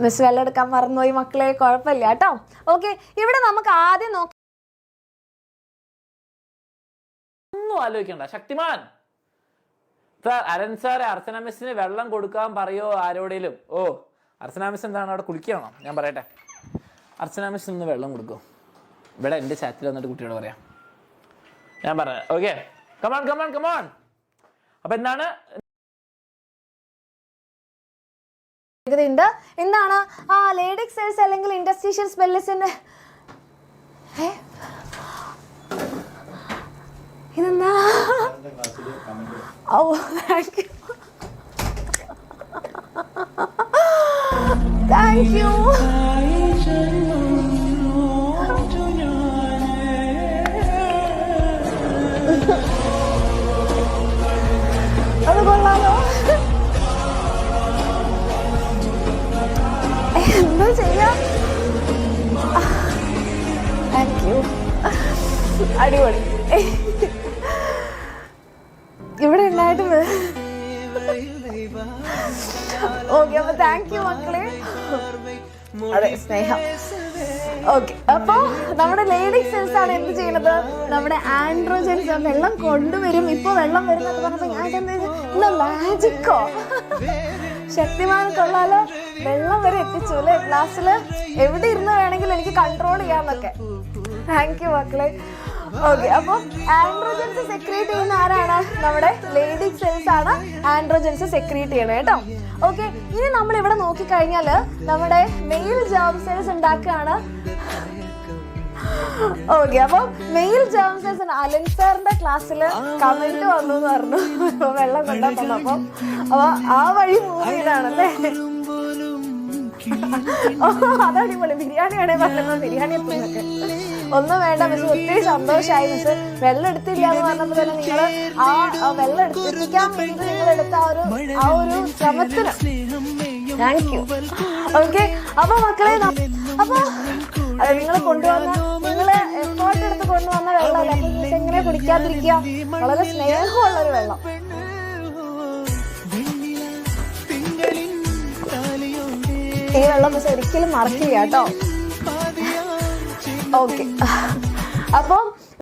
Miss വെള്ളം എടുക്കാൻ മറന്നുപോയി മക്കളെ, കുഴപ്പമില്ല കേട്ടോ. ഓക്കെ, ഇവിടെ നമുക്ക് ആദ്യം ഒന്നും ആലോചിക്കണ്ട. ശക്തിമാൻ സാർ, അരൻ സാറെ അർച്ചന മിസ്സിന് വെള്ളം കൊടുക്കാൻ പറയോ ആരോടേലും? ഓ, അർച്ചന മിസ് എന്താണ് അവിടെ കുളിക്കണോ? ഞാൻ പറയട്ടെ, അർച്ചന മിസ് ഒന്ന് വെള്ളം കൊടുക്കും. ഇവിടെ എൻ്റെ ചാറ്റിൽ വന്നിട്ട് കുട്ടിയോട് പറയാം, ഞാൻ പറയാം. Okay, come on come on come on. അപ്പൊ എന്താണ് എന്താണ് ലേഡിക് സെൽസ് അല്ലെങ്കിൽ ഇന്റർസ്റ്റീഷ്യൽ സ്പെല്ലിസിന്റെ ഇതെന്താ? ഓ, താങ്ക് യു. അത് കൊള്ളാലോ. എന്താ ചെയ്യാ? താങ്ക് യു, അടിപൊളി. ഇവിടെ ഉണ്ടായിട്ട് ഓക്കെ. അപ്പൊ താങ്ക് യു മക്കളെ. അതെ, സ്നേഹം. ഓക്കെ, അപ്പൊ നമ്മുടെ ലേഡിക് സെൽസ് ആണ് എന്ത് ചെയ്യണത്? നമ്മുടെ ആൻഡ്രോജൻസ് വെള്ളം കൊണ്ടുവരും. ഇപ്പൊ വെള്ളം വരുന്നത് പറഞ്ഞപ്പോ ഞാൻ എന്താ മാജിക്കോ? ശക്തിമാൻ കൊള്ളാലോ, വെള്ളം വരെ എത്തിച്ചു അല്ലേ ക്ലാസ്സില്. എവിടെ ഇരുന്ന് വേണമെങ്കിലും എനിക്ക് കൺട്രോൾ ചെയ്യാന്നൊക്കെ. താങ്ക് യു മക്കളെ. ഓക്കെ, അപ്പൊ ആൻഡ്രോജൻസ് സെക്രീറ്റ് ചെയ്യുന്ന ആരാണ്? നമ്മുടെ ലേഡിക് സെൽസ് ആണ് ആൻഡ്രോജൻസ് സെക്രീറ്റ് ചെയ്യണത് കേട്ടോ. ഓക്കെ, ഇനി നമ്മൾ ഇവിടെ നോക്കിക്കഴിഞ്ഞാല് നമ്മുടെ മെയിൽ ജേം സെൽസ് ഉണ്ടാക്കുകയാണ്. ഓക്കെ, അപ്പൊ മെയിൽ ജേം സെൽസ് അലൻ സാറിന്റെ ക്ലാസ്സില് കമന്റ് വന്നു എന്ന് പറഞ്ഞു വെള്ളം കൊണ്ടാ തന്നപ്പോ. അപ്പൊ ആ വഴി മൂവ് ചെയ്താണല്ലേ. അതടിപൊളി. ബിരിയാണിയാണേ പറയുന്നത്, ബിരിയാണി എത്തുന്നൊക്കെ. ഒന്നും വേണ്ട മിസ്, ഒത്തിരി സന്തോഷമായി മിസ്. വെള്ളം എടുത്തില്ല എന്ന് പറഞ്ഞപ്പോ തന്നെ നിങ്ങൾ ആ വെള്ളം എത്തിക്കാൻ വേണ്ടി നിങ്ങൾ എടുത്ത ആ ഒരു ശ്രമത്തിന് താങ്ക് യു. ഓക്കെ, അപ്പൊ മക്കളെ, അപ്പൊ അത് നിങ്ങൾ കൊണ്ടുവന്ന, നിങ്ങൾ എഫേർട്ട് എടുത്ത് കൊണ്ടുവന്ന വെള്ളമല്ലേ, അപ്പൊ മിസ് എങ്ങനെ കുടിക്കാതിരിക്കുക? വളരെ സ്നേഹമുള്ളൊരു വെള്ളം. ഈ വെള്ളം മിസ് ഒരിക്കലും മറക്കില്ല കേട്ടോ. ഓക്കെ, അപ്പം